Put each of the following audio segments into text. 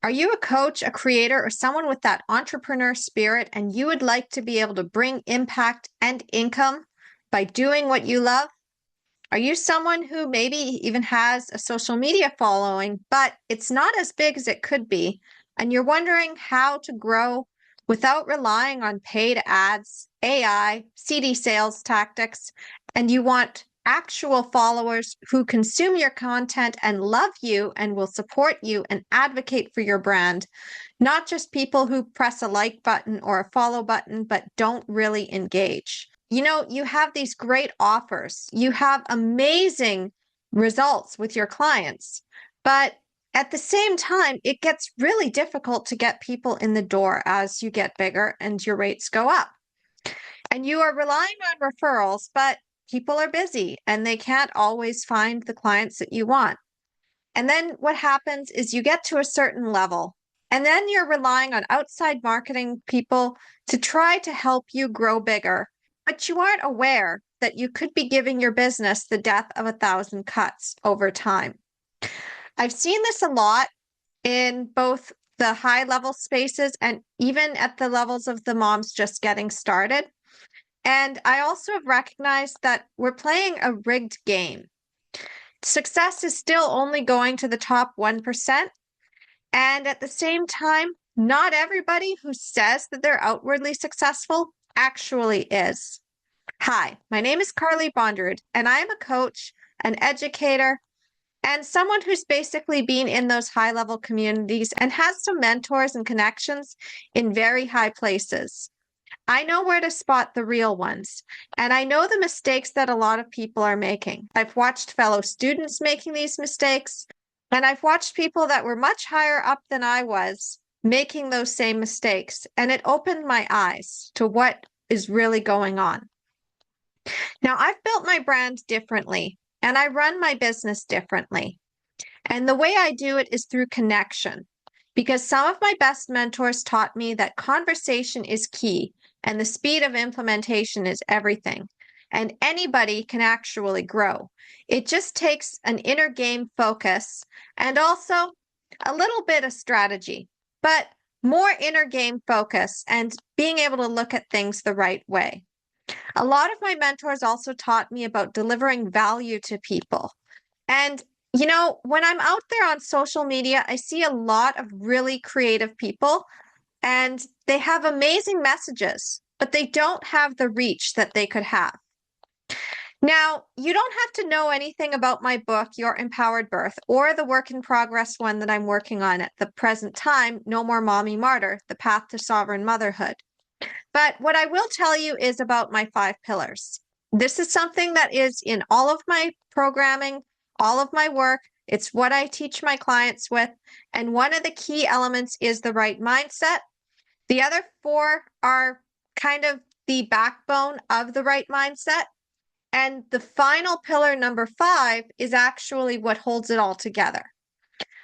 Are you a coach, a creator, or someone with that entrepreneur spirit, and you would like to be able to bring impact and income by doing what you love? Are you someone who maybe even has a social media following, but it's not as big as it could be, and you're wondering how to grow without relying on paid ads, AI, CD sales tactics, and you want actual followers who consume your content and love you and will support you and advocate for your brand, not just people who press a like button or a follow button but don't really engage? You have these great offers. You have amazing results with your clients. But at the same time, it gets really difficult to get people in the door as you get bigger and your rates go up. And you are relying on referrals, but people are busy and they can't always find the clients that you want. And then what happens is you get to a certain level, and then you're relying on outside marketing people to try to help you grow bigger. But you aren't aware that you could be giving your business the death of 1,000 cuts over time. I've seen this a lot in both the high level spaces and even at the levels of the moms just getting started. And I also have recognized that we're playing a rigged game. Success is still only going to the top 1%. And at the same time, not everybody who says that they're outwardly successful actually is. Hi, my name is Carly Bondrud, and I am a coach, an educator, and someone who's basically been in those high level communities and has some mentors and connections in very high places. I know where to spot the real ones, and I know the mistakes that a lot of people are making. I've watched fellow students making these mistakes, and I've watched people that were much higher up than I was making those same mistakes, and it opened my eyes to what is really going on. Now, I've built my brand differently, and I run my business differently. And the way I do it is through connection, because some of my best mentors taught me that conversation is key and the speed of implementation is everything. And anybody can actually grow. It just takes an inner game focus and also a little bit of strategy, but more inner game focus and being able to look at things the right way. A lot of my mentors also taught me about delivering value to people. And when I'm out there on social media, I see a lot of really creative people and they have amazing messages, but they don't have the reach that they could have. Now, you don't have to know anything about my book, Your Empowered Birth, or the work in progress one that I'm working on at the present time, No More Mommy Martyr, The Path to Sovereign Motherhood. But what I will tell you is about my 5 pillars. This is something that is in all of my programming, all of my work. It's what I teach my clients with. And one of the key elements is the right mindset. The other 4 are kind of the backbone of the right mindset. And the final pillar, number 5, is actually what holds it all together.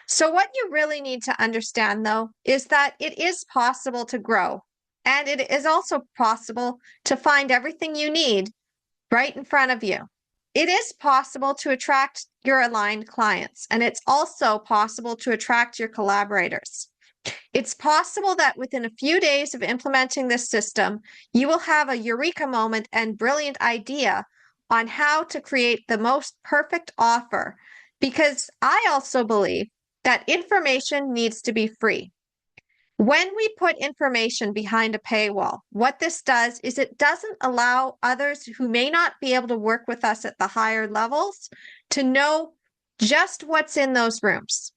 So what you really need to understand, though, is that it is possible to grow. And it is also possible to find everything you need right in front of you. It is possible to attract your aligned clients, and it's also possible to attract your collaborators. It's possible that within a few days of implementing this system, you will have a eureka moment and brilliant idea on how to create the most perfect offer, because I also believe that information needs to be free. When we put information behind a paywall, what this does is it doesn't allow others who may not be able to work with us at the higher levels to know just what's in those rooms.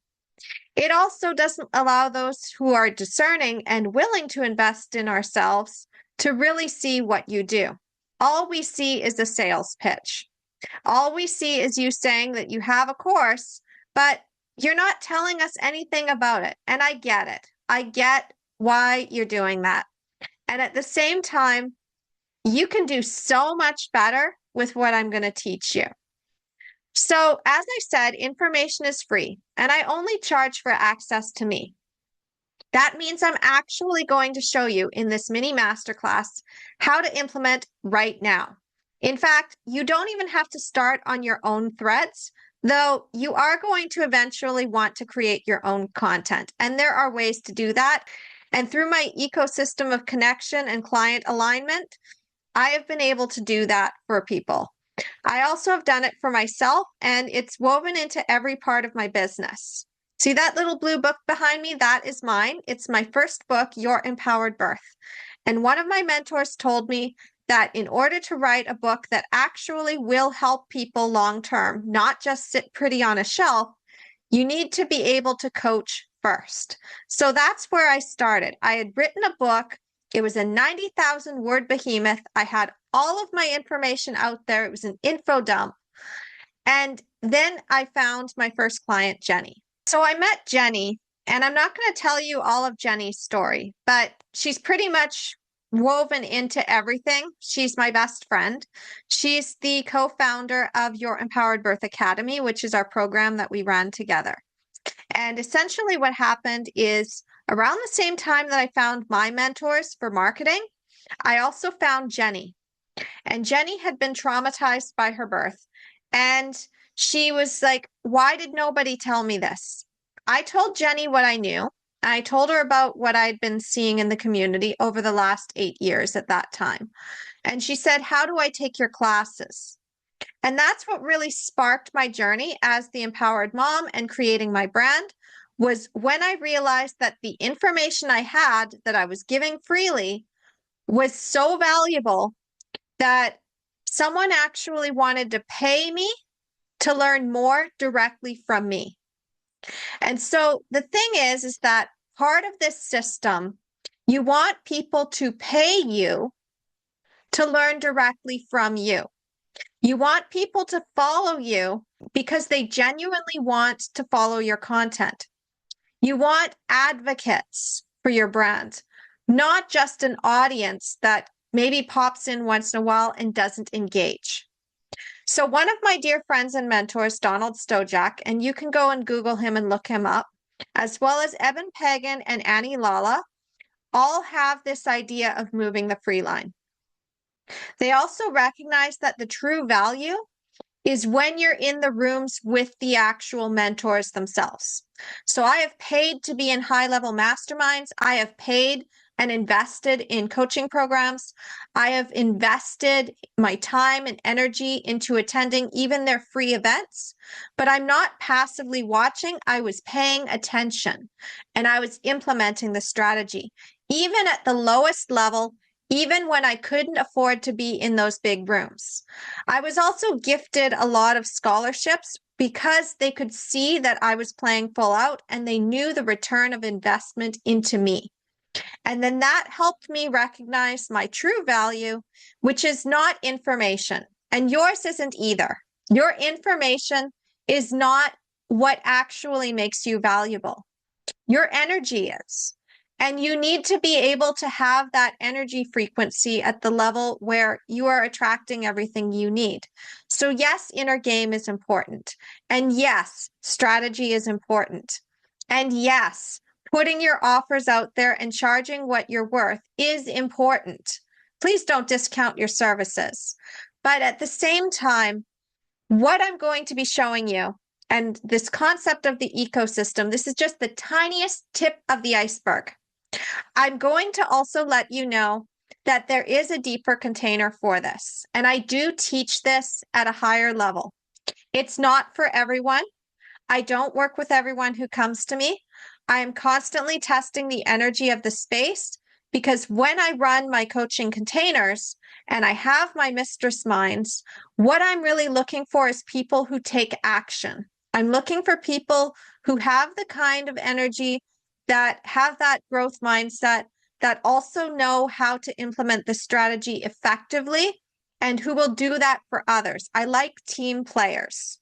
It also doesn't allow those who are discerning and willing to invest in ourselves to really see what you do. All we see is a sales pitch. All we see is you saying that you have a course, but you're not telling us anything about it. And I get it. I get why you're doing that. And at the same time, you can do so much better with what I'm going to teach you. So, as I said, information is free, and I only charge for access to me. That means I'm actually going to show you in this mini masterclass how to implement right now. In fact, you don't even have to start on your own threads, though you are going to eventually want to create your own content. And there are ways to do that. And through my ecosystem of connection and client alignment, I have been able to do that for people. I also have done it for myself, and it's woven into every part of my business. See that little blue book behind me? That is mine. It's my first book, Your Empowered Birth. And one of my mentors told me that in order to write a book that actually will help people long term, not just sit pretty on a shelf, you need to be able to coach first. So that's where I started. I had written a book. It was a 90,000 word behemoth. I had all of my information out there. It was an info dump. And then I found my first client, Jenny. So I met Jenny, and I'm not going to tell you all of Jenny's story, but she's pretty much woven into everything. She's my best friend. She's the co-founder of Your Empowered Birth Academy, which is our program that we ran together. And essentially what happened is around the same time that I found my mentors for marketing, I also found Jenny. And Jenny had been traumatized by her birth. And she was like, why did nobody tell me this? I told Jenny what I knew. I told her about what I'd been seeing in the community over the last 8 years at that time. And she said, how do I take your classes? And that's what really sparked my journey as the empowered mom and creating my brand, was when I realized that the information I had that I was giving freely was so valuable that someone actually wanted to pay me to learn more directly from me. And so the thing is that part of this system, you want people to pay you to learn directly from you. You want people to follow you because they genuinely want to follow your content. You want advocates for your brand, not just an audience that maybe pops in once in a while and doesn't engage. So one of my dear friends and mentors, Donald Stojak, and you can go and Google him and look him up, as well as Evan Pagan and Annie Lala, all have this idea of moving the free line. They also recognize that the true value is when you're in the rooms with the actual mentors themselves. So I have paid to be in high-level masterminds. I have paid and invested in coaching programs. I have invested my time and energy into attending even their free events, but I'm not passively watching. I was paying attention and I was implementing the strategy, even at the lowest level, even when I couldn't afford to be in those big rooms. I was also gifted a lot of scholarships because they could see that I was playing full out and they knew the return of investment into me. And then that helped me recognize my true value, which is not information. And yours isn't either. Your information is not what actually makes you valuable. Your energy is. And you need to be able to have that energy frequency at the level where you are attracting everything you need. So yes, inner game is important. And yes, strategy is important. And yes, putting your offers out there and charging what you're worth is important. Please don't discount your services. But at the same time, what I'm going to be showing you, and this concept of the ecosystem, this is just the tiniest tip of the iceberg. I'm going to also let you know that there is a deeper container for this, and I do teach this at a higher level. It's not for everyone. I don't work with everyone who comes to me. I am constantly testing the energy of the space because when I run my coaching containers and I have my mistress minds, what I'm really looking for is people who take action. I'm looking for people who have the kind of energy that have that growth mindset, that also know how to implement the strategy effectively, and who will do that for others. I like team players.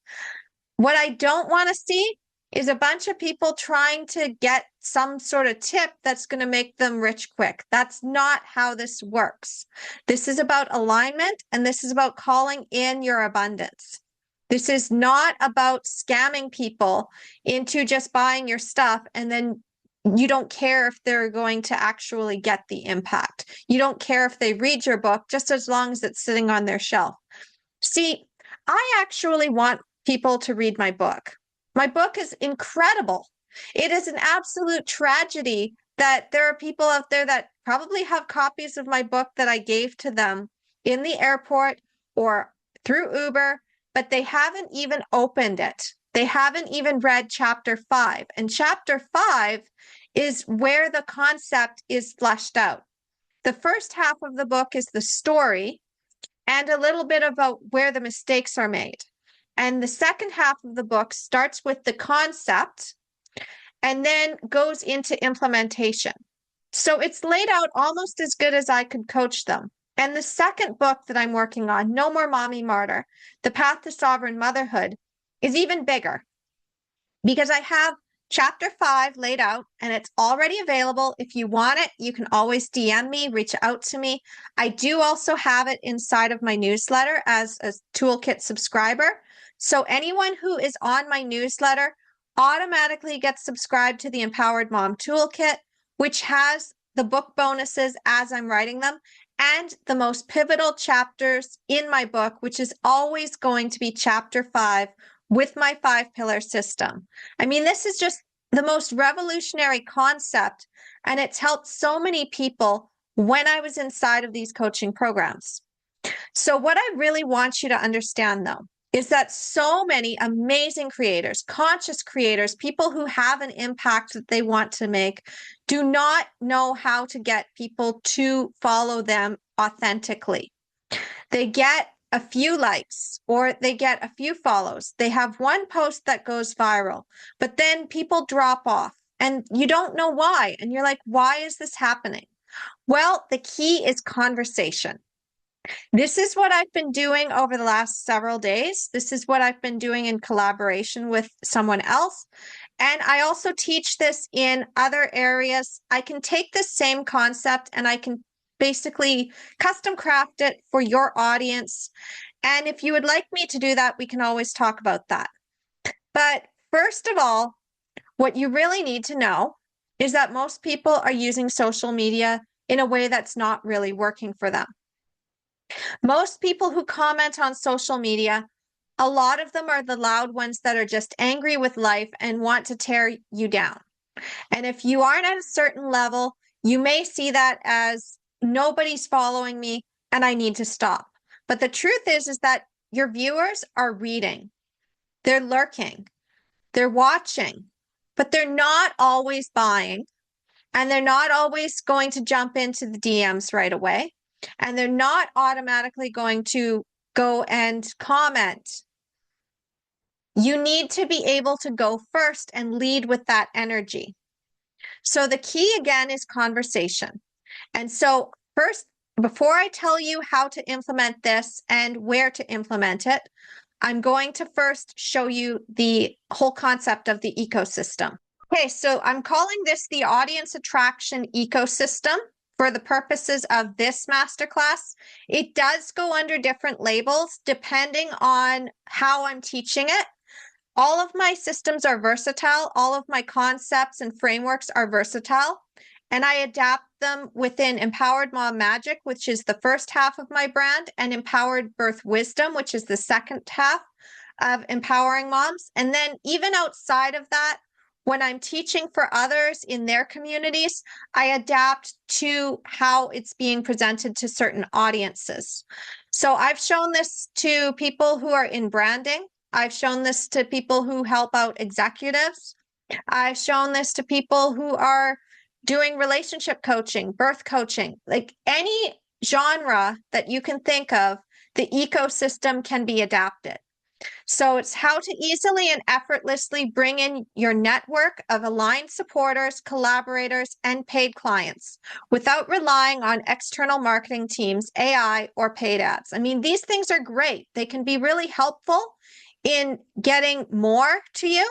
What I don't want to see is a bunch of people trying to get some sort of tip that's going to make them rich quick. That's not how this works. This is about alignment, and this is about calling in your abundance. This is not about scamming people into just buying your stuff and then you don't care if they're going to actually get the impact. You don't care if they read your book, just as long as it's sitting on their shelf. See, I actually want people to read my book. My book is incredible. It is an absolute tragedy that there are people out there that probably have copies of my book that I gave to them in the airport or through Uber, but they haven't even opened it. They haven't even read chapter 5. And chapter 5 is where the concept is fleshed out. The first half of the book is the story and a little bit about where the mistakes are made. And the second half of the book starts with the concept and then goes into implementation. So it's laid out almost as good as I could coach them. And the second book that I'm working on, No More Mommy Martyr, The Path to Sovereign Motherhood, is even bigger because I have chapter 5 laid out and it's already available. If you want it, you can always DM me, reach out to me. I do also have it inside of my newsletter as a toolkit subscriber. So anyone who is on my newsletter automatically gets subscribed to the Empowered Mom Toolkit, which has the book bonuses as I'm writing them and the most pivotal chapters in my book, which is always going to be chapter 5 with my 5-pillar system. I mean, this is just the most revolutionary concept, and it's helped so many people when I was inside of these coaching programs. So what I really want you to understand, though, is that so many amazing creators, conscious creators, people who have an impact that they want to make, do not know how to get people to follow them authentically. They get a few likes or they get a few follows. They have one post that goes viral, but then people drop off and you don't know why. And you're like, why is this happening? Well, the key is conversation. This is what I've been doing over the last several days. This is what I've been doing in collaboration with someone else. And I also teach this in other areas. I can take this same concept and I can basically custom craft it for your audience. And if you would like me to do that, we can always talk about that. But first of all, what you really need to know is that most people are using social media in a way that's not really working for them. Most people who comment on social media, a lot of them are the loud ones that are just angry with life and want to tear you down. And if you aren't at a certain level, you may see that as nobody's following me and I need to stop. But the truth is that your viewers are reading, they're lurking, they're watching, but they're not always buying and they're not always going to jump into the DMs right away. And they're not automatically going to go and comment. You need to be able to go first and lead with that energy. So the key again is conversation. And so first, before I tell you how to implement this and where to implement it, I'm going to first show you the whole concept of the ecosystem. Okay, so I'm calling this the audience attraction ecosystem for the purposes of this masterclass. It does go under different labels depending on how I'm teaching it. All of my systems are versatile. All of my concepts and frameworks are versatile. And I adapt them within Empowered Mom Magic, which is the first half of my brand, and Empowered Birth Wisdom, which is the second half of empowering moms. And then even outside of that, when I'm teaching for others in their communities, I adapt to how it's being presented to certain audiences. So I've shown this to people who are in branding. I've shown this to people who help out executives. I've shown this to people who are doing relationship coaching, birth coaching, like any genre that you can think of, the ecosystem can be adapted. So it's how to easily and effortlessly bring in your network of aligned supporters, collaborators, and paid clients without relying on external marketing teams, AI, or paid ads. I mean, these things are great. They can be really helpful in getting more to you.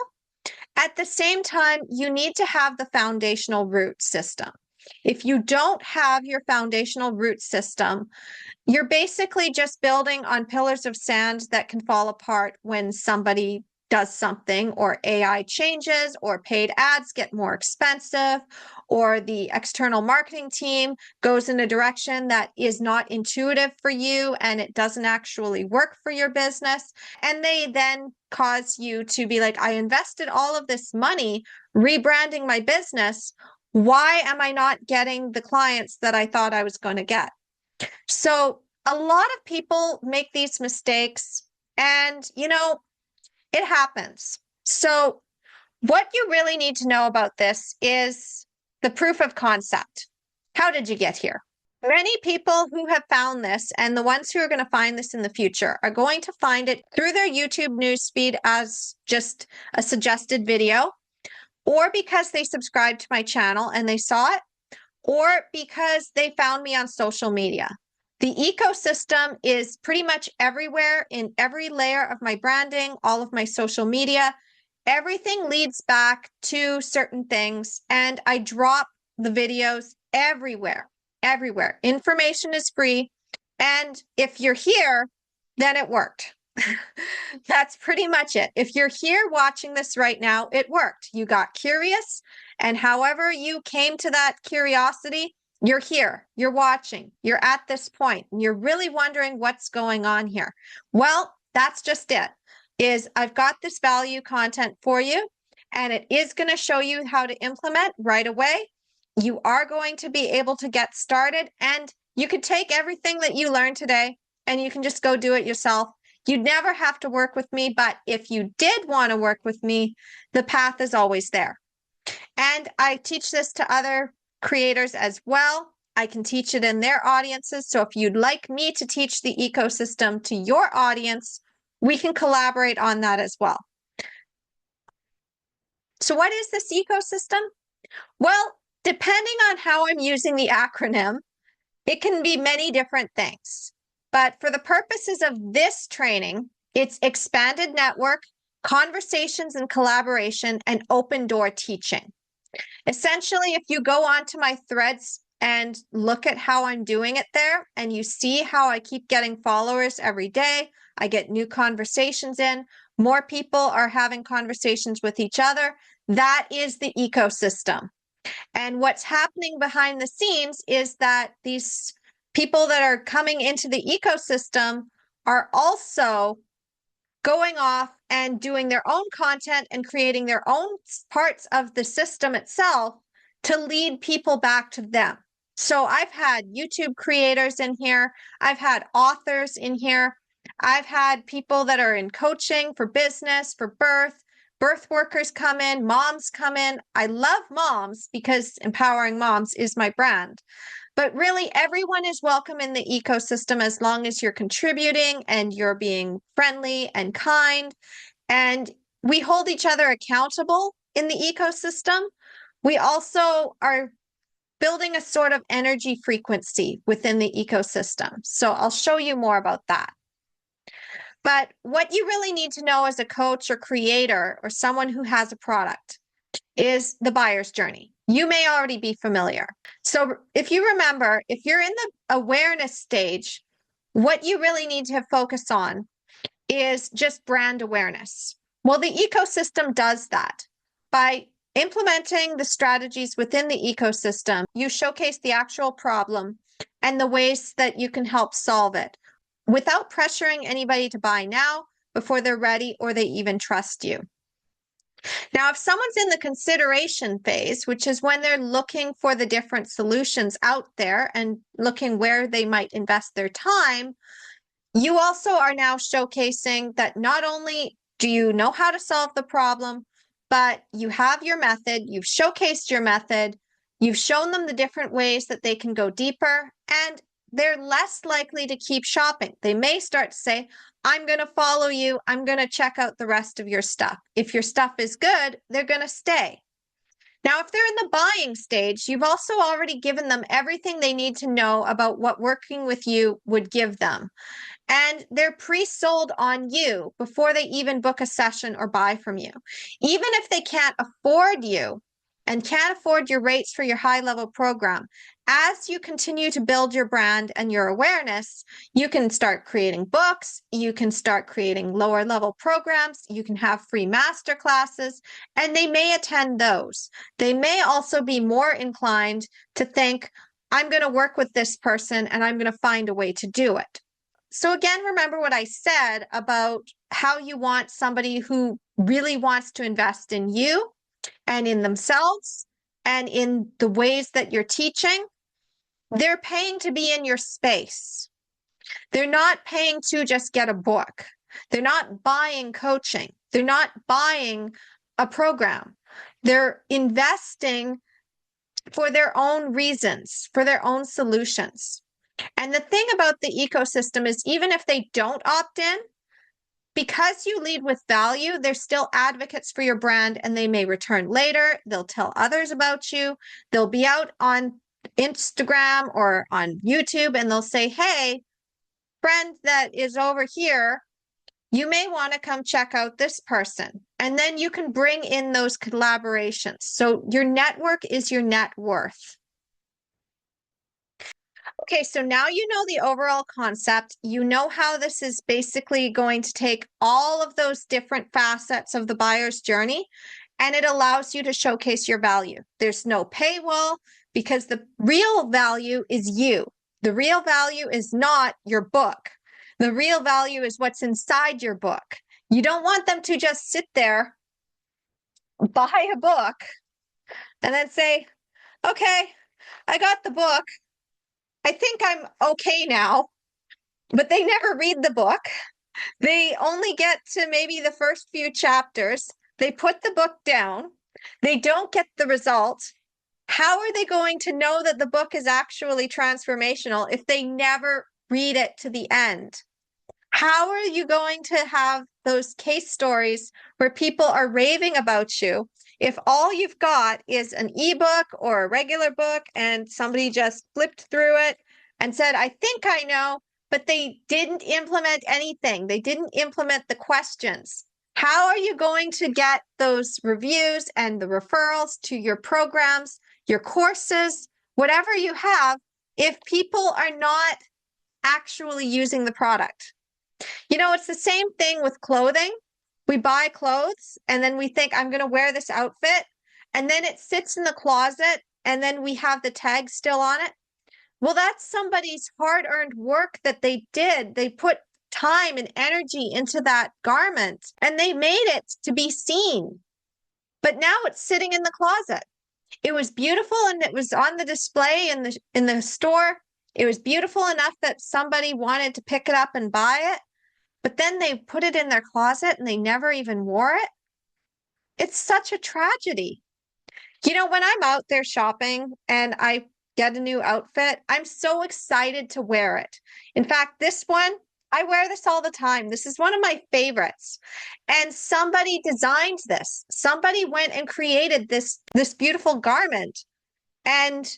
At the same time, you need to have the foundational root system. If you don't have your foundational root system, you're basically just building on pillars of sand that can fall apart when somebody does something, or AI changes, or paid ads get more expensive, or the external marketing team goes in a direction that is not intuitive for you and it doesn't actually work for your business. And they then cause you to be like, I invested all of this money rebranding my business. Why am I not getting the clients that I thought I was going to get? So a lot of people make these mistakes, and it happens. So what you really need to know about this is the proof of concept. How did you get here? Many people who have found this, and the ones who are going to find this in the future, are going to find it through their YouTube newsfeed as just a suggested video, or because they subscribed to my channel and they saw it, or because they found me on social media. The ecosystem is pretty much everywhere in every layer of my branding, all of my social media. Everything leads back to certain things, and I drop the videos everywhere, everywhere. Information is free, and if you're here, then it worked. That's pretty much it. If you're here watching this right now, it worked. You got curious, and however you came to that curiosity, you're here, you're watching, you're at this point, and you're really wondering what's going on here. Well, that's just it. I've got this value content for you, and it is going to show you how to implement right away. You are going to be able to get started, and you could take everything that you learned today and you can just go do it yourself. You'd never have to work with me, but if you did want to work with me, the path is always there. And I teach this to other creators as well. I can teach it in their audiences. So if you'd like me to teach the ecosystem to your audience, we can collaborate on that as well. So what is this ecosystem? Well, depending on how I'm using the acronym, it can be many different things. But for the purposes of this training, it's expanded network, conversations and collaboration, and open door teaching. Essentially, if you go onto my threads and look at how I'm doing it there, and you see how I keep getting followers every day, I get new conversations in, more people are having conversations with each other, that is the ecosystem. And what's happening behind the scenes is that these people that are coming into the ecosystem are also going off and doing their own content and creating their own parts of the system itself to lead people back to them. So I've had YouTube creators in here. I've had authors in here. I've had people that are in coaching for business, for birth workers come in, moms come in. I love moms because empowering moms is my brand. But really, everyone is welcome in the ecosystem as long as you're contributing and you're being friendly and kind. And we hold each other accountable in the ecosystem. We also are building a sort of energy frequency within the ecosystem. So I'll show you more about that. But what you really need to know as a coach or creator or someone who has a product is the buyer's journey. You may already be familiar. So if you remember, if you're in the awareness stage, what you really need to focus on is just brand awareness. Well, the ecosystem does that. By implementing the strategies within the ecosystem, you showcase the actual problem and the ways that you can help solve it without pressuring anybody to buy now before they're ready or they even trust you. Now, if someone's in the consideration phase, which is when they're looking for the different solutions out there and looking where they might invest their time, you also are now showcasing that not only do you know how to solve the problem, but you have your method, you've showcased your method, you've shown them the different ways that they can go deeper, and they're less likely to keep shopping. They may start to say, I'm going to follow you. I'm going to check out the rest of your stuff. If your stuff is good, they're going to stay. Now, if they're in the buying stage, you've also already given them everything they need to know about what working with you would give them. And they're pre-sold on you before they even book a session or buy from you. Even if they can't afford you, and can't afford your rates for your high-level program. As you continue to build your brand and your awareness, you can start creating books, you can start creating lower-level programs, you can have free masterclasses, and they may attend those. They may also be more inclined to think, I'm going to work with this person and I'm going to find a way to do it. So again, remember what I said about how you want somebody who really wants to invest in you and in themselves and in the ways that you're teaching. They're paying to be in your space. They're not paying to just get a book. They're not buying coaching. They're not buying a program. They're investing for their own reasons, for their own solutions. And the thing about the ecosystem is, even if they don't opt in, because you lead with value, they're still advocates for your brand, and they may return later. They'll tell others about you. They'll be out on Instagram or on YouTube, and they'll say, hey, friend that is over here, you may want to come check out this person. And then you can bring in those collaborations. So your network is your net worth. Okay, so now you know the overall concept. You know how this is basically going to take all of those different facets of the buyer's journey, and it allows you to showcase your value. There's no paywall because the real value is you. The real value is not your book. The real value is what's inside your book. You don't want them to just sit there, buy a book, and then say, okay, I got the book. I think I'm okay now, but they never read the book. They only get to maybe the first few chapters. They put the book down. They don't get the result. How are they going to know that the book is actually transformational if they never read it to the end? How are you going to have those case stories where people are raving about you if all you've got is an ebook or a regular book and somebody just flipped through it and said, I think I know, but they didn't implement anything. They didn't implement the questions. How are you going to get those reviews and the referrals to your programs, your courses, whatever you have, if people are not actually using the product? You know, it's the same thing with clothing. We buy clothes and then we think, I'm going to wear this outfit. And then it sits in the closet and then we have the tag still on it. Well, that's somebody's hard-earned work that they did. They put time and energy into that garment and they made it to be seen. But now it's sitting in the closet. It was beautiful and it was on the display in the store. It was beautiful enough that somebody wanted to pick it up and buy it. But then they put it in their closet and they never even wore it. It's such a tragedy. You know, when I'm out there shopping and I get a new outfit, I'm so excited to wear it. In fact, this one, I wear this all the time. This is one of my favorites. And somebody designed this. Somebody went and created this beautiful garment. And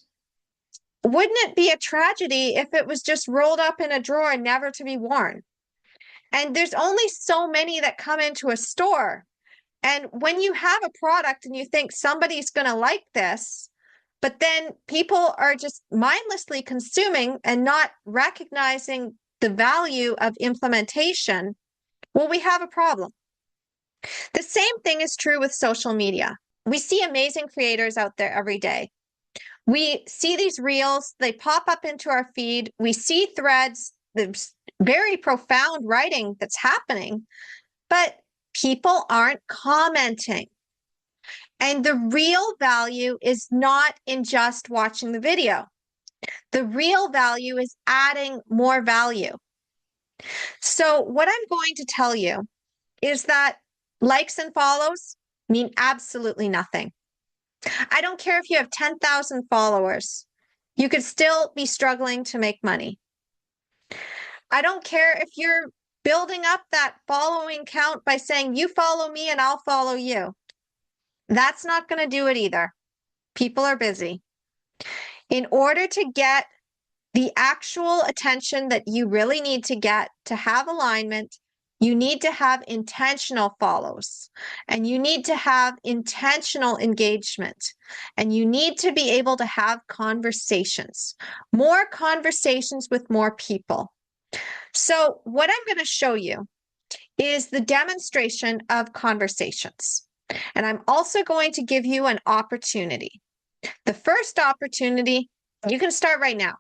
wouldn't it be a tragedy if it was just rolled up in a drawer, never to be worn? And there's only so many that come into a store. And when you have a product and you think somebody's going to like this, but then people are just mindlessly consuming and not recognizing the value of implementation, well, we have a problem. The same thing is true with social media. We see amazing creators out there every day. We see these reels, they pop up into our feed. We see threads, there's very profound writing that's happening, but people aren't commenting. And the real value is not in just watching the video. The real value is adding more value. So what I'm going to tell you is that likes and follows mean absolutely nothing. I don't care if you have 10,000 followers. You could still be struggling to make money. I don't care if you're building up that following count by saying, you follow me and I'll follow you. That's not going to do it either. People are busy. In order to get the actual attention that you really need to get to have alignment, You need to have intentional follows, and you need to have intentional engagement, and you need to be able to have conversations, more conversations with more people. So what I'm going to show you is the demonstration of conversations. And I'm also going to give you an opportunity. The first opportunity, you can start right now,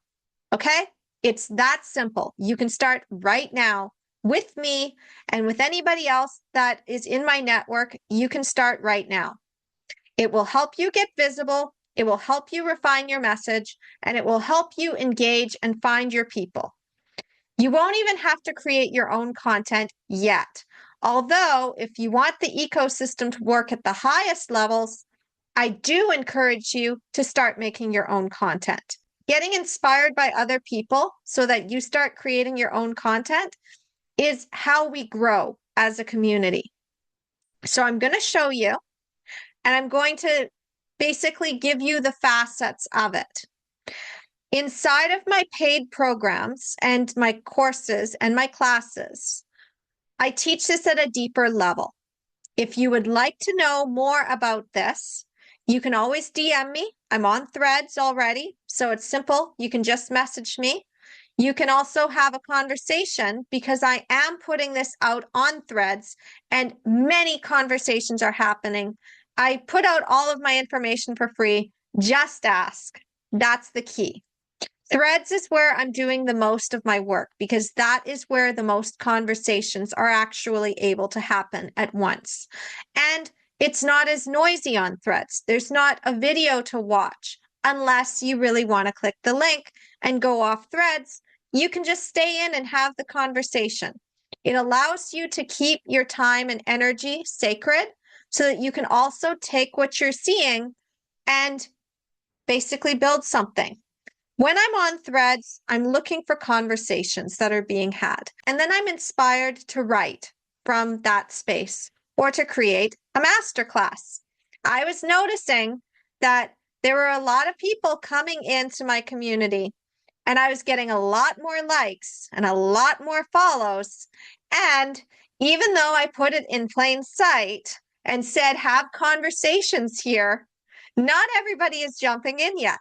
okay? It's that simple. You can start right now with me and with anybody else that is in my network. You can start right now. It will help you get visible. It will help you refine your message, and it will help you engage and find your people. You won't even have to create your own content yet. Although, if you want the ecosystem to work at the highest levels, I do encourage you to start making your own content. Getting inspired by other people so that you start creating your own content is how we grow as a community. So I'm going to show you, and I'm going to basically give you the facets of it. Inside of my paid programs and my courses and my classes, I teach this at a deeper level. If you would like to know more about this, you can always DM me. I'm on Threads already, so it's simple. You can just message me. You can also have a conversation because I am putting this out on Threads and many conversations are happening. I put out all of my information for free. Just ask. That's the key. Threads is where I'm doing the most of my work because that is where the most conversations are actually able to happen at once. And it's not as noisy on Threads. There's not a video to watch unless you really want to click the link and go off Threads. You can just stay in and have the conversation. It allows you to keep your time and energy sacred so that you can also take what you're seeing and basically build something. When I'm on Threads, I'm looking for conversations that are being had. And then I'm inspired to write from that space or to create a masterclass. I was noticing that there were a lot of people coming into my community, and I was getting a lot more likes and a lot more follows. And even though I put it in plain sight and said, have conversations here, not everybody is jumping in yet.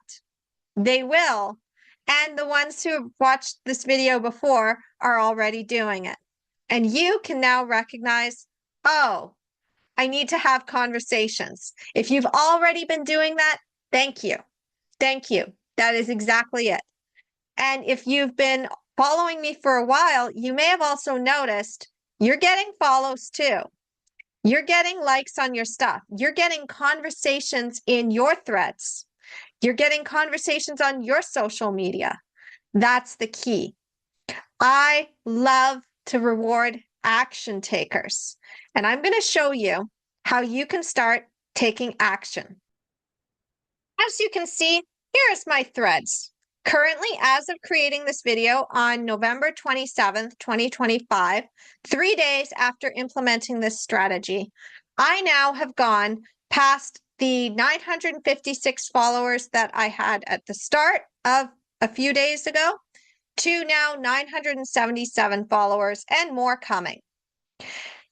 They will. And the ones who have watched this video before are already doing it. And you can now recognize, oh, I need to have conversations. If you've already been doing that, thank you. Thank you. That is exactly it. And if you've been following me for a while, you may have also noticed you're getting follows too. You're getting likes on your stuff. You're getting conversations in your threads. You're getting conversations on your social media. That's the key. I love to reward action takers, and I'm going to show you how you can start taking action. As you can see, here's my threads. Currently, as of creating this video on November 27th, 2025, 3 days after implementing this strategy, I now have gone past the 956 followers that I had at the start of a few days ago to now 977 followers and more coming.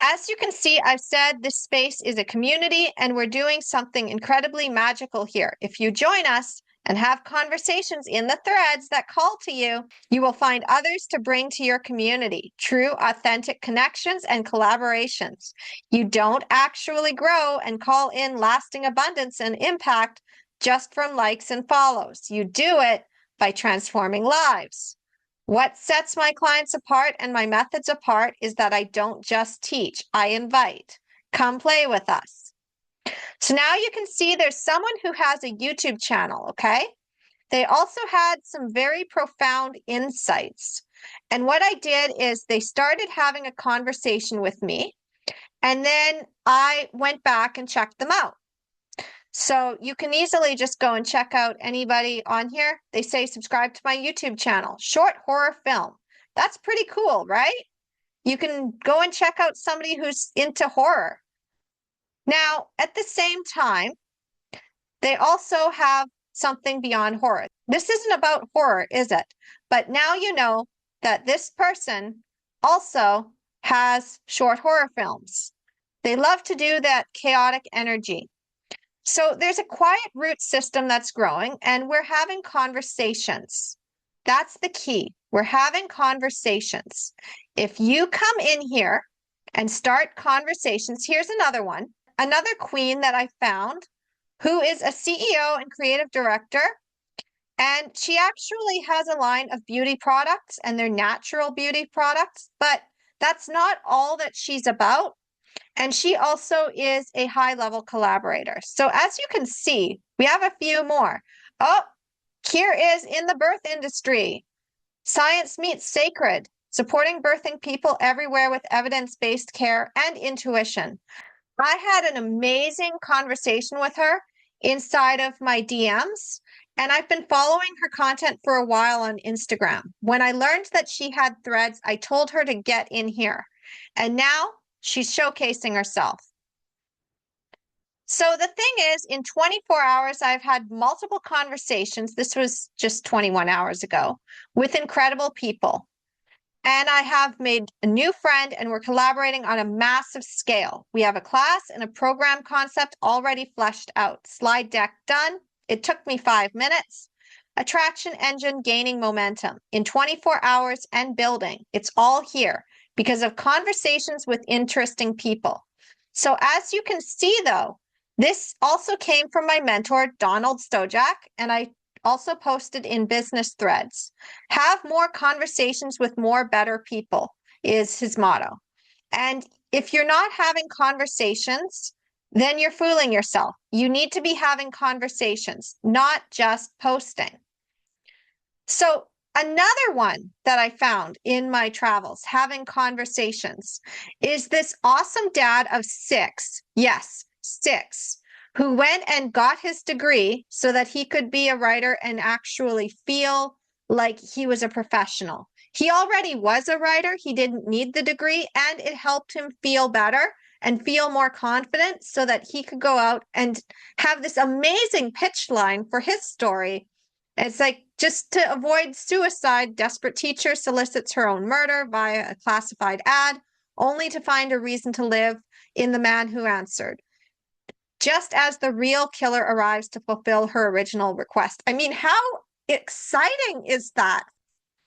As you can see, I've said this space is a community and we're doing something incredibly magical here. If you join us and have conversations in the threads that call to you, you will find others to bring to your community, true, authentic connections and collaborations. You don't actually grow and call in lasting abundance and impact just from likes and follows. You do it by transforming lives. What sets my clients apart and my methods apart is that I don't just teach, I invite. Come play with us. So now you can see there's someone who has a YouTube channel, okay? They also had some very profound insights. And what I did is they started having a conversation with me, and then I went back and checked them out. So you can easily just go and check out anybody on here. They say subscribe to my YouTube channel, short horror film. That's pretty cool, right? You can go and check out somebody who's into horror. Now, at the same time, they also have something beyond horror. This isn't about horror, is it? But now you know that this person also has short horror films. They love to do that chaotic energy. So there's a quiet root system that's growing, and we're having conversations. That's the key. We're having conversations. If you come in here and start conversations, here's another one. Another queen that I found who is a CEO and creative director. And she actually has a line of beauty products, and they're natural beauty products, but that's not all that she's about. And she also is a high-level collaborator. So as you can see, we have a few more. Oh, here is in the birth industry. Science meets sacred, supporting birthing people everywhere with evidence-based care and intuition. I had an amazing conversation with her inside of my DMs, and I've been following her content for a while on Instagram. When I learned that she had threads, I told her to get in here, and now she's showcasing herself. So the thing is, in 24 hours, I've had multiple conversations. This was just 21 hours ago with incredible people. And I have made a new friend, and we're collaborating on a massive scale. We have a class and a program concept already fleshed out. Slide deck done. It took me 5 minutes. Attraction engine gaining momentum in 24 hours and building. It's all here because of conversations with interesting people. So as you can see, though, this also came from my mentor, Donald Stojak, and I also posted in business threads. Have more conversations with more better people is his motto. And if you're not having conversations, then you're fooling yourself. You need to be having conversations, not just posting. So another one that I found in my travels, having conversations, is this awesome dad of 6. Yes, 6, who went and got his degree so that he could be a writer and actually feel like he was a professional. He already was a writer. He didn't need the degree, and it helped him feel better and feel more confident so that he could go out and have this amazing pitch line for his story. It's like, just to avoid suicide, desperate teacher solicits her own murder via a classified ad, only to find a reason to live in the man who answered, just as the real killer arrives to fulfill her original request. I mean, how exciting is that?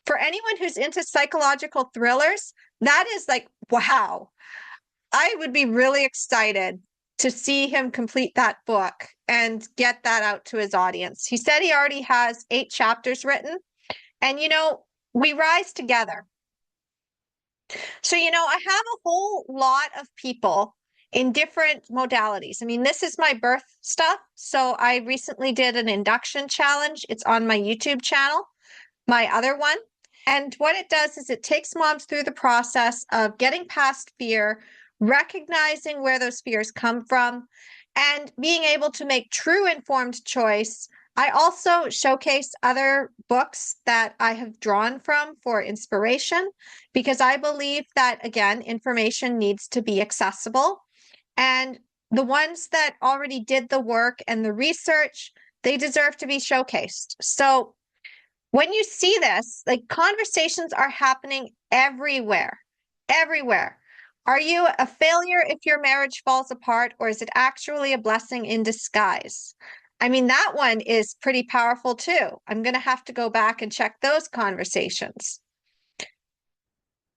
For anyone who's into psychological thrillers, that is like, wow. I would be really excited to see him complete that book and get that out to his audience. He said he already has 8 chapters written, and we rise together. So, I have a whole lot of people in different modalities. I mean, this is my birth stuff. So I recently did an induction challenge. It's on my YouTube channel, my other one. And what it does is it takes moms through the process of getting past fear, recognizing where those fears come from, and being able to make true informed choice. I also showcase other books that I have drawn from for inspiration, because I believe that, again, information needs to be accessible. And the ones that already did the work and the research, they deserve to be showcased. So when you see this, like, conversations are happening everywhere, everywhere. Are you a failure if your marriage falls apart, or is it actually a blessing in disguise? I mean, that one is pretty powerful too. I'm going to have to go back and check those conversations.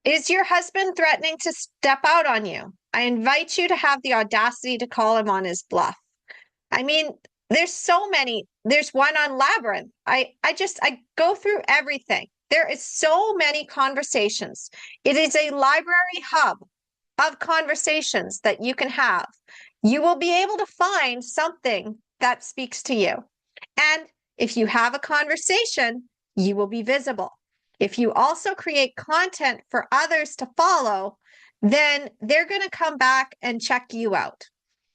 Is your husband threatening to step out on you? I invite you to have the audacity to call him on his bluff. I mean, there's so many. There's one on Labyrinth. I go through everything. There is so many conversations. It is a library hub of conversations that you can have. You will be able to find something that speaks to you. And if you have a conversation, you will be visible. If you also create content for others to follow, then they're going to come back and check you out.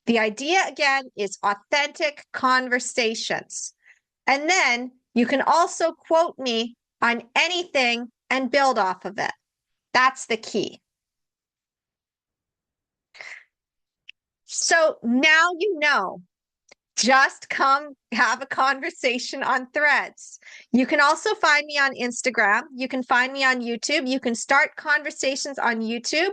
The idea, again, is authentic conversations. And then you can also quote me on anything and build off of it. That's the key. So now you know Just come have a conversation on Threads. You can also find me on Instagram. You can find me on YouTube. You can start conversations on YouTube.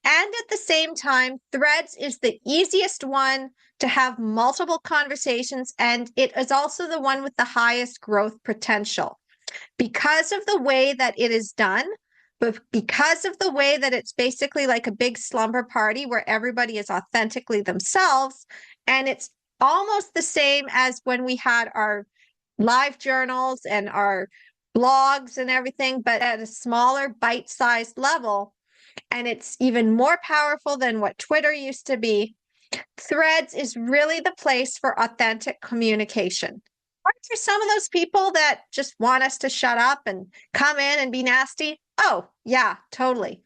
And at the same time, Threads is the easiest one to have multiple conversations. And it is also the one with the highest growth potential because of the way that it is done. But because of the way that it's basically like a big slumber party where everybody is authentically themselves, and it's almost the same as when we had our live journals and our blogs and everything, but at a smaller bite-sized level. And it's even more powerful than what Twitter used to be. Threads is really the place for authentic communication. Aren't there some of those people that just want us to shut up and come in and be nasty? Oh, yeah, totally.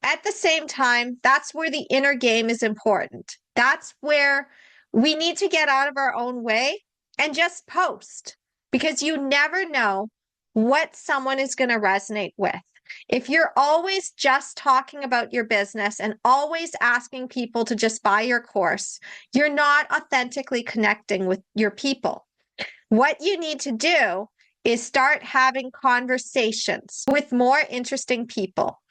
At the same time, that's where the inner game is important. That's where we need to get out of our own way and just post, because you never know what someone is going to resonate with. If you're always just talking about your business and always asking people to just buy your course, you're not authentically connecting with your people. What you need to do is start having conversations with more interesting people.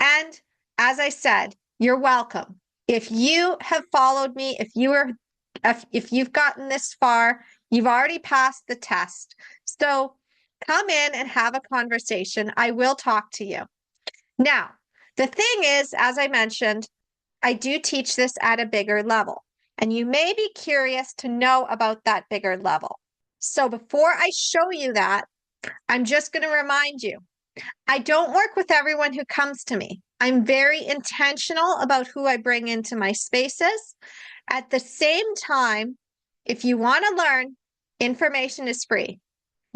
And as I said, you're welcome. If you have followed me, if you've gotten this far, you've already passed the test. So come in and have a conversation. I will talk to you. Now, the thing is, as I mentioned, I do teach this at a bigger level, and you may be curious to know about that bigger level. So before I show you that, I'm just going to remind you, I don't work with everyone who comes to me. I'm very intentional about who I bring into my spaces. At the same time, if you want to learn, information is free.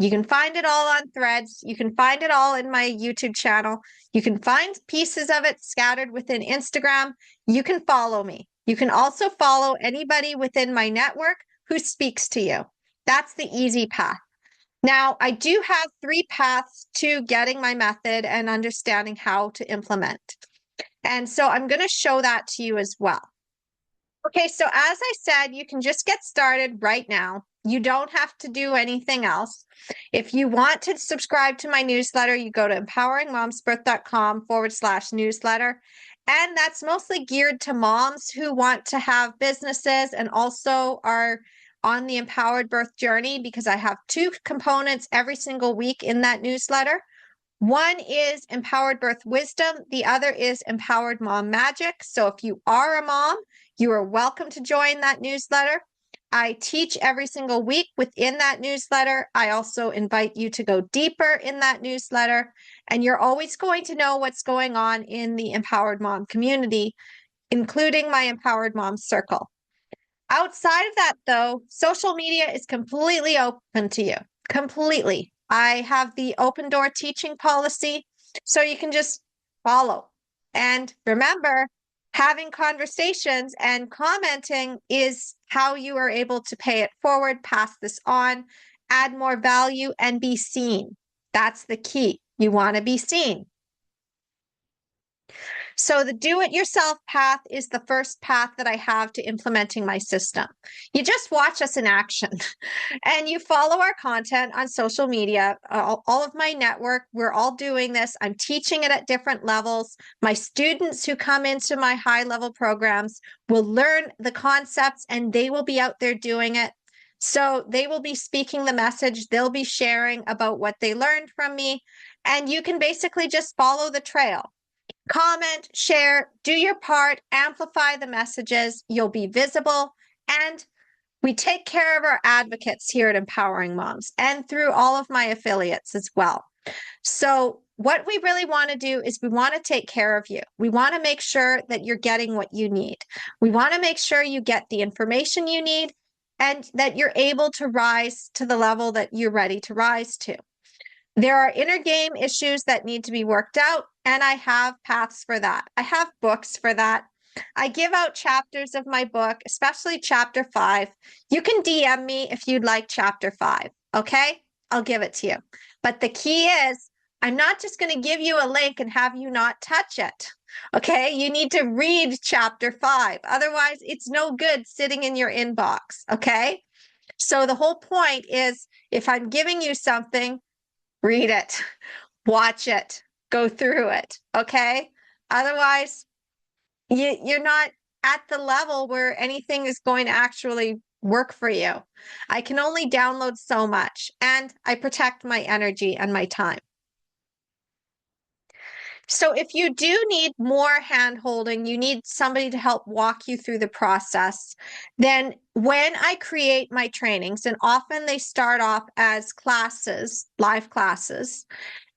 You can find it all on Threads. You can find it all in my YouTube channel. You can find pieces of it scattered within Instagram. You can follow me. You can also follow anybody within my network who speaks to you. That's the easy path. Now, I do have 3 paths to getting my method and understanding how to implement. And so I'm going to show that to you as well. Okay, so as I said, you can just get started right now. You don't have to do anything else. If you want to subscribe to my newsletter, you go to empoweringmomsbirth.com/newsletter. And that's mostly geared to moms who want to have businesses and also are on the empowered birth journey, because I have 2 components every single week in that newsletter. One is empowered birth wisdom. The other is empowered mom magic. So if you are a mom, you are welcome to join that newsletter. I teach every single week within that newsletter. I also invite you to go deeper in that newsletter. And you're always going to know what's going on in the empowered mom community, including my empowered mom circle. Outside of that, though, social media is completely open to you. Completely. I have the open door teaching policy, so you can just follow. And remember, having conversations and commenting is how you are able to pay it forward, pass this on, add more value, and be seen. That's the key. You want to be seen. So the do-it-yourself path is the first path that I have to implementing my system. You just watch us in action and you follow our content on social media. All of my network, we're all doing this. I'm teaching it at different levels. My students who come into my high-level programs will learn the concepts and they will be out there doing it. So they will be speaking the message. They'll be sharing about what they learned from me. And you can basically just follow the trail. Comment, share, do your part, amplify the messages. You'll be visible. And we take care of our advocates here at Empowering Moms and through all of my affiliates as well. So what we really want to do is we want to take care of you. We want to make sure that you're getting what you need. We want to make sure you get the information you need and that you're able to rise to the level that you're ready to rise to. There are inner game issues that need to be worked out, and I have paths for that. I have books for that. I give out chapters of my book, especially chapter 5. You can DM me if you'd like chapter 5, okay? I'll give it to you. But the key is, I'm not just going to give you a link and have you not touch it, okay? You need to read chapter 5. Otherwise, it's no good sitting in your inbox, okay? So the whole point is if I'm giving you something, read it, watch it, go through it. Okay. Otherwise, you're not at the level where anything is going to actually work for you. I can only download so much, and I protect my energy and my time. So if you do need more hand holding, you need somebody to help walk you through the process, then when I create my trainings, and often they start off as classes, live classes,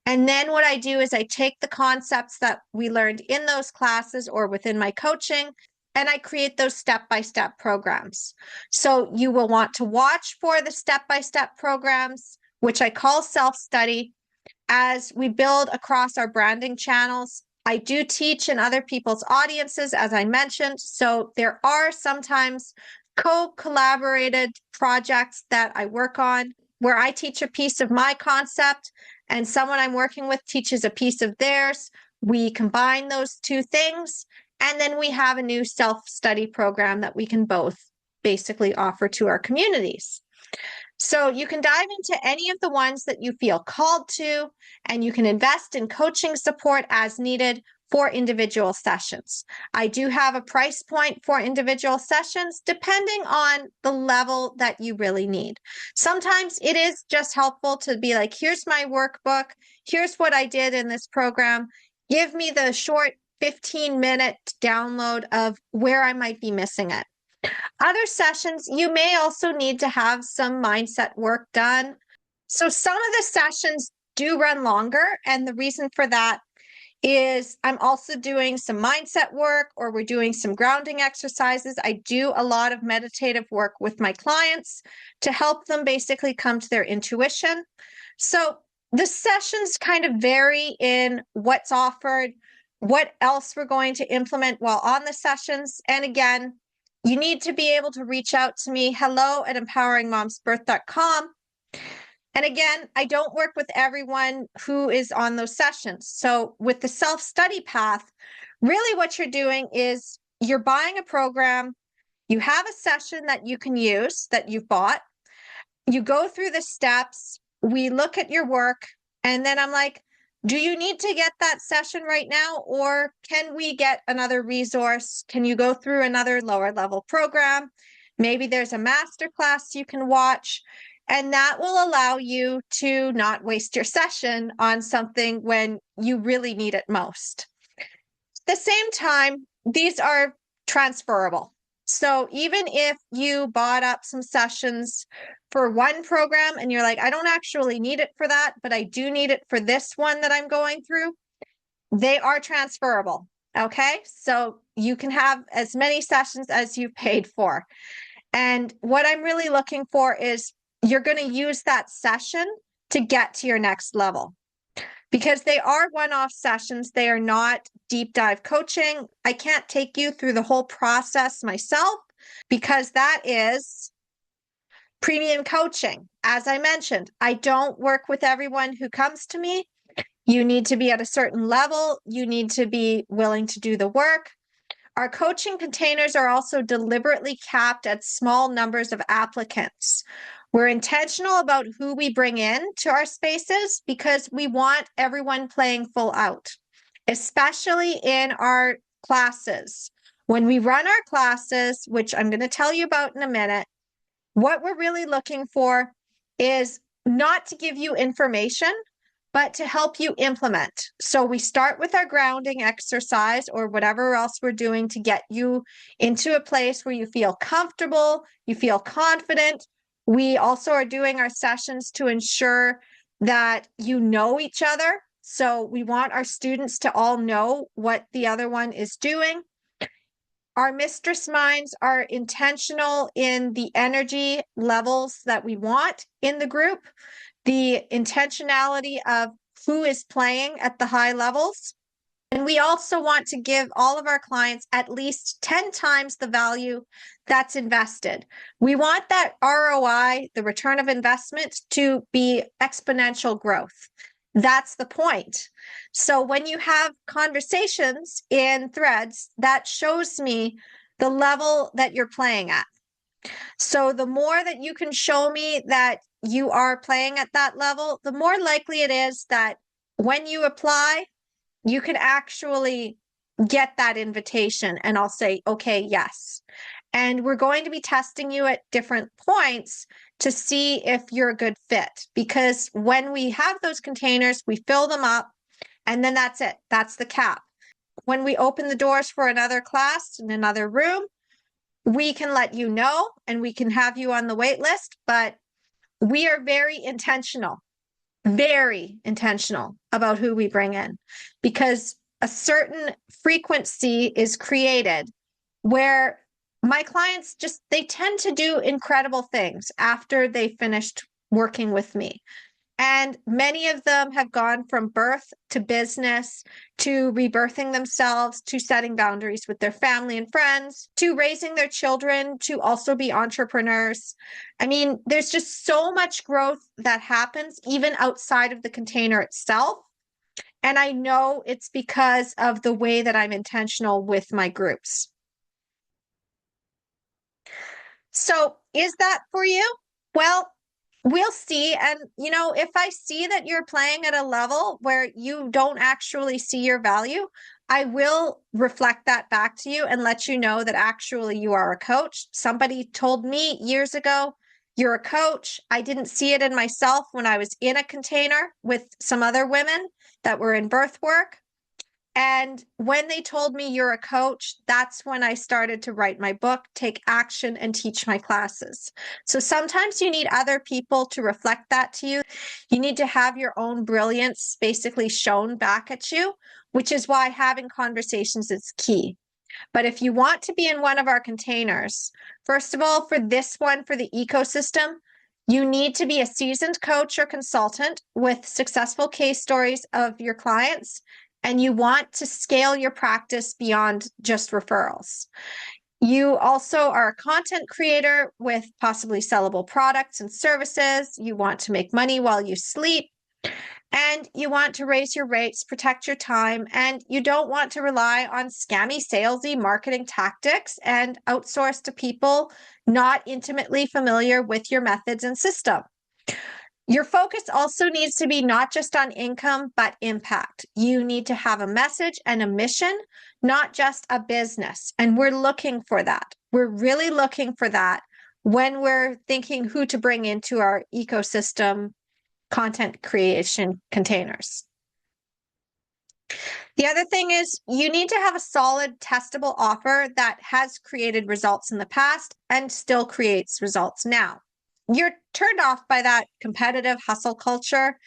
and then what I do is I take the concepts that we learned in those classes or within my coaching, and I create those step-by-step programs. So you will want to watch for the step-by-step programs, which I call self-study, as we build across our branding channels. I do teach in other people's audiences, as I mentioned. So there are sometimes co-collaborated projects that I work on where I teach a piece of my concept and someone I'm working with teaches a piece of theirs. We combine those two things, and then we have a new self-study program that we can both basically offer to our communities. So you can dive into any of the ones that you feel called to, and you can invest in coaching support as needed for individual sessions. I do have a price point for individual sessions depending on the level that you really need. Sometimes it is just helpful to be like, here's my workbook, here's what I did in this program. Give me the short 15-minute download of where I might be missing it. Other sessions, you may also need to have some mindset work done. So some of the sessions do run longer, and the reason for that is I'm also doing some mindset work, or we're doing some grounding exercises. I do a lot of meditative work with my clients to help them basically come to their intuition. So the sessions kind of vary in what's offered, what else we're going to implement while on the sessions. And again, you need to be able to reach out to me, hello@empoweringmomsbirth.com. And again, I don't work with everyone who is on those sessions. So with the self-study path, really what you're doing is you're buying a program, you have a session that you can use that you've bought, you go through the steps, we look at your work, and then I'm like, do you need to get that session right now? Or can we get another resource? Can you go through another lower level program? Maybe there's a masterclass you can watch. And that will allow you to not waste your session on something when you really need it most. At the same time, these are transferable. So even if you bought up some sessions for one program and you're like, I don't actually need it for that, but I do need it for this one that I'm going through, they are transferable. Okay. So you can have as many sessions as you've paid for. And what I'm really looking for is you're going to use that session to get to your next level, because they are one-off sessions. They are not deep dive coaching. I can't take you through the whole process myself because that is premium coaching. As I mentioned, I don't work with everyone who comes to me. You need to be at a certain level. You need to be willing to do the work. Our coaching containers are also deliberately capped at small numbers of applicants. We're intentional about who we bring in to our spaces because we want everyone playing full out, especially in our classes. When we run our classes, which I'm going to tell you about in a minute, what we're really looking for is not to give you information, but to help you implement. So we start with our grounding exercise or whatever else we're doing to get you into a place where you feel comfortable, you feel confident. We also are doing our sessions to ensure that you know each other. So we want our students to all know what the other one is doing. Our mistress minds are intentional in the energy levels that we want in the group, the intentionality of who is playing at the high levels. And we also want to give all of our clients at least 10 times the value that's invested. We want that ROI, the return of investment, to be exponential growth. That's the point. So when you have conversations in threads, that shows me the level that you're playing at. So the more that you can show me that you are playing at that level, the more likely it is that when you apply, you can actually get that invitation and I'll say, okay, yes. And we're going to be testing you at different points to see if you're a good fit. Because when we have those containers, we fill them up and then that's it. That's the cap. When we open the doors for another class in another room, we can let you know and we can have you on the wait list, but we are very intentional about who we bring in because a certain frequency is created where my clients they tend to do incredible things after they finished working with me. And many of them have gone from birth to business, to rebirthing themselves, to setting boundaries with their family and friends, to raising their children, to also be entrepreneurs. I mean, there's just so much growth that happens even outside of the container itself. And I know it's because of the way that I'm intentional with my groups. So is that for you? Well, we'll see. And, if I see that you're playing at a level where you don't actually see your value, I will reflect that back to you and let you know that actually you are a coach. Somebody told me years ago, you're a coach. I didn't see it in myself when I was in a container with some other women that were in birth work. And when they told me you're a coach, that's when I started to write my book, take action, and teach my classes. So sometimes you need other people to reflect that to you. You need to have your own brilliance basically shown back at you, which is why having conversations is key. But if you want to be in one of our containers, first of all, for this one, for the ecosystem, you need to be a seasoned coach or consultant with successful case stories of your clients, and you want to scale your practice beyond just referrals. You also are a content creator with possibly sellable products and services. You want to make money while you sleep. And you want to raise your rates, protect your time, and you don't want to rely on scammy, salesy marketing tactics and outsource to people not intimately familiar with your methods and system. Your focus also needs to be not just on income, but impact. You need to have a message and a mission, not just a business. And we're looking for that. We're really looking for that when we're thinking who to bring into our ecosystem content creation containers. The other thing is you need to have a solid testable offer that has created results in the past and still creates results now. You're turned off by that competitive hustle culture.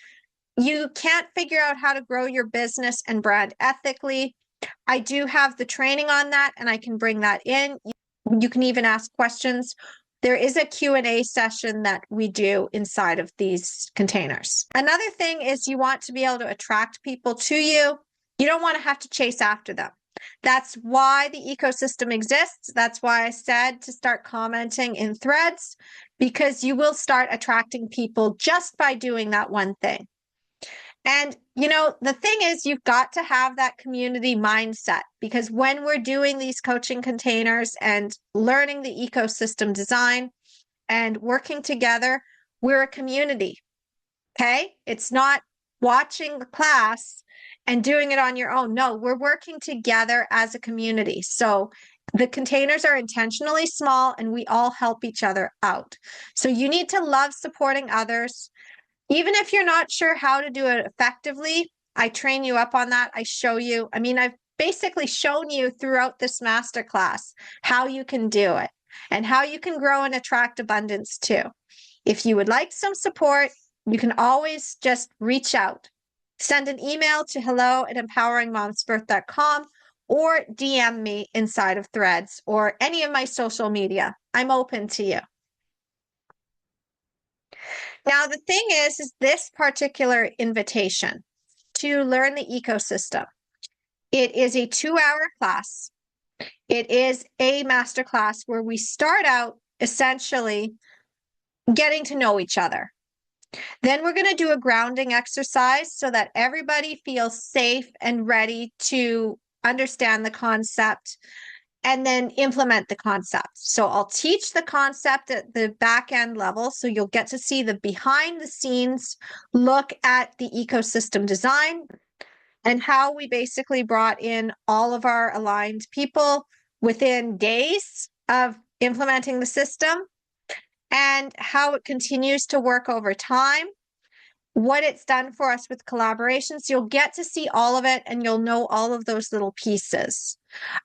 You can't figure out how to grow your business and brand ethically. I do have the training on that and I can bring that in. You can even ask questions. There is a Q&A session that we do inside of these containers. Another thing is you want to be able to attract people to you. You don't want to have to chase after them. That's why the ecosystem exists. That's why I said to start commenting in threads, because you will start attracting people just by doing that one thing. And, the thing is, you've got to have that community mindset because when we're doing these coaching containers and learning the ecosystem design and working together, we're a community. Okay? It's not watching the class and doing it on your own. No, we're working together as a community. So the containers are intentionally small and we all help each other out. So you need to love supporting others. Even if you're not sure how to do it effectively, I train you up on that. I show you. I mean, I've basically shown you throughout this masterclass how you can do it and how you can grow and attract abundance too. If you would like some support, you can always just reach out. Send an email to hello@empoweringmomsbirth.com or DM me inside of Threads or any of my social media. I'm open to you. Now, the thing is this particular invitation to learn the ecosystem, it is a 2-hour class. It is a masterclass where we start out essentially getting to know each other. Then we're going to do a grounding exercise so that everybody feels safe and ready to understand the concept. and then implement the concept. So I'll teach the concept at the back end level. So you'll get to see the behind the scenes look at the ecosystem design and how we basically brought in all of our aligned people within days of implementing the system, and how it continues to work over time, what it's done for us with collaborations. You'll get to see all of it, and you'll know all of those little pieces.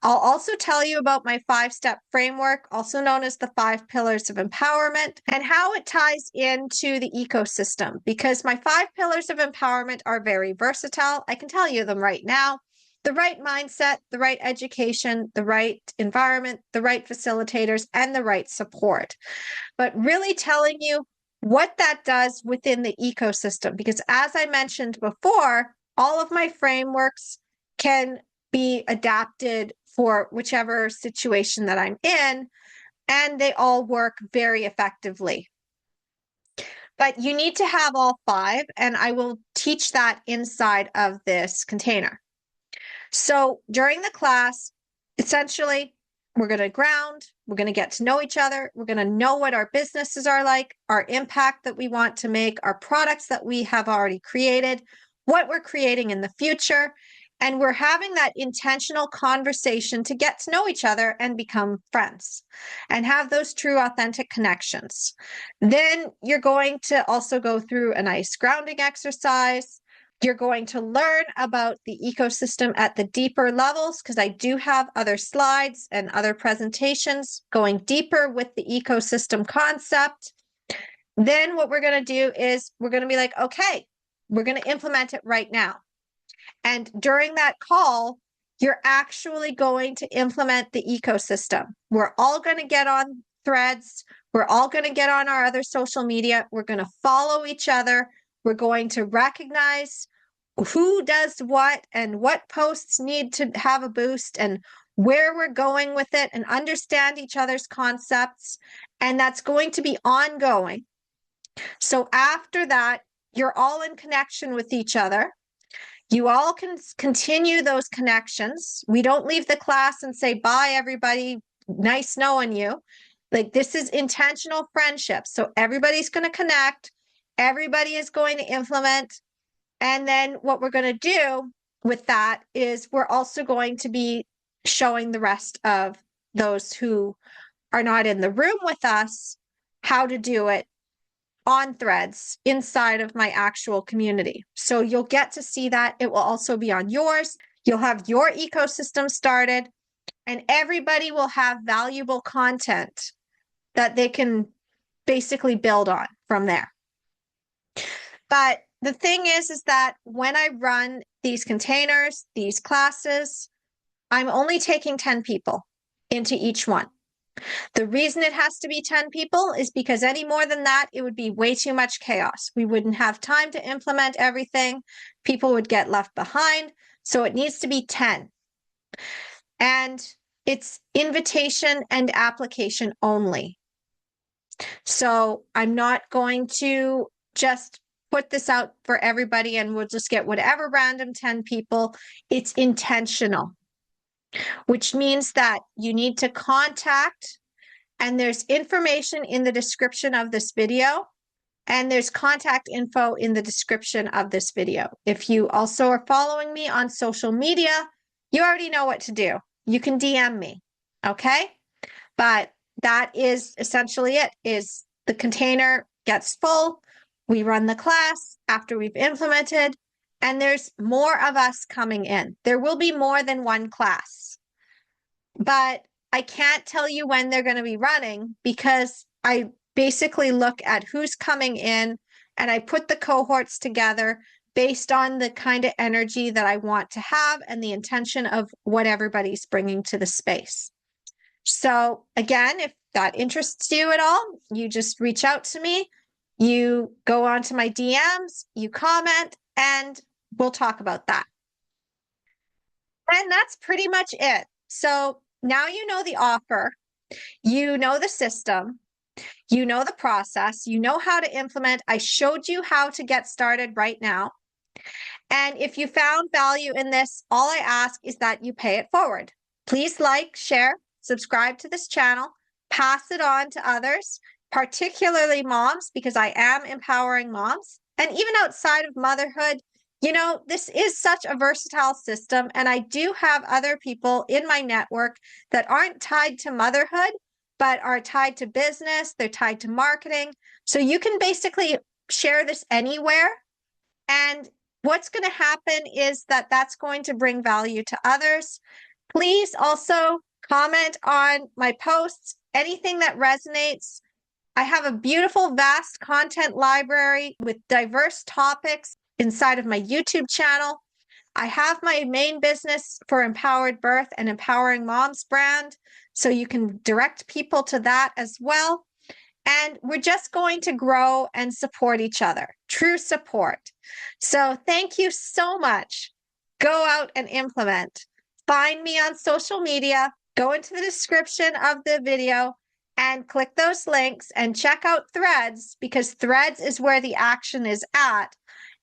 I'll also tell you about my 5-step framework, also known as the 5 pillars of empowerment, and how it ties into the ecosystem, because my 5 pillars of empowerment are very versatile. I can tell you them right now. The right mindset, the right education, the right environment, the right facilitators, and the right support. But really telling you what that does within the ecosystem, because as I mentioned before, all of my frameworks can be adapted for whichever situation that I'm in, and they all work very effectively. But you need to have all 5, and I will teach that inside of this container. So during the class, essentially, we're going to ground, we're going to get to know each other, we're going to know what our businesses are like, our impact that we want to make, our products that we have already created, what we're creating in the future, and we're having that intentional conversation to get to know each other and become friends and have those true, authentic connections. Then you're going to also go through a nice grounding exercise. You're going to learn about the ecosystem at the deeper levels, because I do have other slides and other presentations going deeper with the ecosystem concept. Then what we're going to do is we're going to be like, okay, we're going to implement it right now. And during that call, you're actually going to implement the ecosystem. We're all going to get on threads. We're all going to get on our other social media. We're going to follow each other. We're going to recognize who does what and what posts need to have a boost and where we're going with it, and understand each other's concepts. And that's going to be ongoing. So after that, you're all in connection with each other. You all can continue those connections. We don't leave the class and say, bye, everybody. Nice knowing you. Like, this is intentional friendship. So everybody's going to connect. Everybody is going to implement. And then what we're going to do with that is we're also going to be showing the rest of those who are not in the room with us how to do it on threads inside of my actual community. So you'll get to see that. It will also be on yours. You'll have your ecosystem started, and everybody will have valuable content that they can basically build on from there. But the thing is that when I run these containers, these classes, I'm only taking 10 people into each one. The reason it has to be 10 people is because any more than that, it would be way too much chaos. We wouldn't have time to implement everything. People would get left behind. So it needs to be 10. And it's invitation and application only. So I'm not going to just put this out for everybody and we'll just get whatever random 10 people. It's intentional, which means that you need to contact, and there's information in the description of this video, and there's contact info in the description of this video. If you also are following me on social media, you already know what to do. You can DM me, okay? But that is essentially it, is the container gets full, we run the class after we've implemented, and there's more of us coming in. There will be more than one class, but I can't tell you when they're going to be running, because I basically look at who's coming in and I put the cohorts together based on the kind of energy that I want to have and the intention of what everybody's bringing to the space. So again, if that interests you at all, you just reach out to me. You go onto my DMs, you comment, and we'll talk about that. And that's pretty much it. So now you know the offer, you know the system, you know the process, you know how to implement. I showed you how to get started right now. And if you found value in this, all I ask is that you pay it forward. Please like, share, subscribe to this channel, pass it on to others, particularly moms, because I am empowering moms. And even outside of motherhood, you know, this is such a versatile system. And I do have other people in my network that aren't tied to motherhood, but are tied to business. They're tied to marketing. So you can basically share this anywhere. And what's going to happen is that that's going to bring value to others. Please also comment on my posts, anything that resonates. I have a beautiful, vast content library with diverse topics inside of my YouTube channel. I have my main business for Empowered Birth and Empowering Moms brand, so you can direct people to that as well. And we're just going to grow and support each other. True support. So thank you so much. Go out and implement. Find me on social media. Go into the description of the video and click those links and check out Threads, because Threads is where the action is at.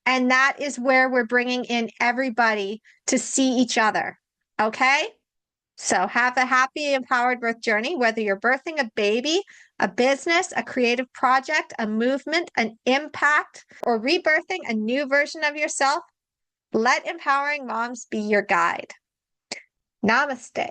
And that is where we're bringing in everybody to see each other. Okay? So have a happy, empowered birth journey, whether you're birthing a baby, a business, a creative project, a movement, an impact, or rebirthing a new version of yourself. Let Empowering Moms be your guide. Namaste.